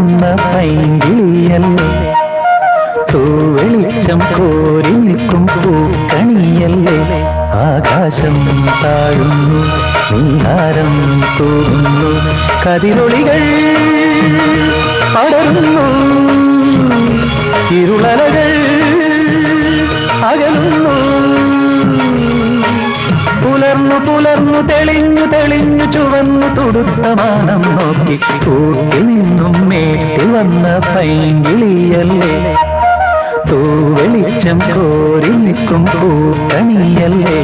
വന്ന പൈങ്കിളിയല്ലേ, തൂവെളിച്ചം കോരി നിൽക്കും പൂക്കണിയല്ലേ. ആകാശം താഴുന്നു, നീഹാരം തൂകുന്നു, കതിരൊളികൾ പടരുന്നു, ഇരുളലകൾ അകലുന്നു. പുലർന്നു പുലർന്നു തെളിഞ്ഞു തെളിഞ്ഞു ചുവന്നു തുടുത്ത മാനം നോക്കി കൂട്ടിൽ നിന്നും മേട്ടി വന്ന പൈങ്കിളിയല്ലേ, തൂവെളിച്ചം കോരി നിൽക്കും പൂക്കണിയല്ലേ.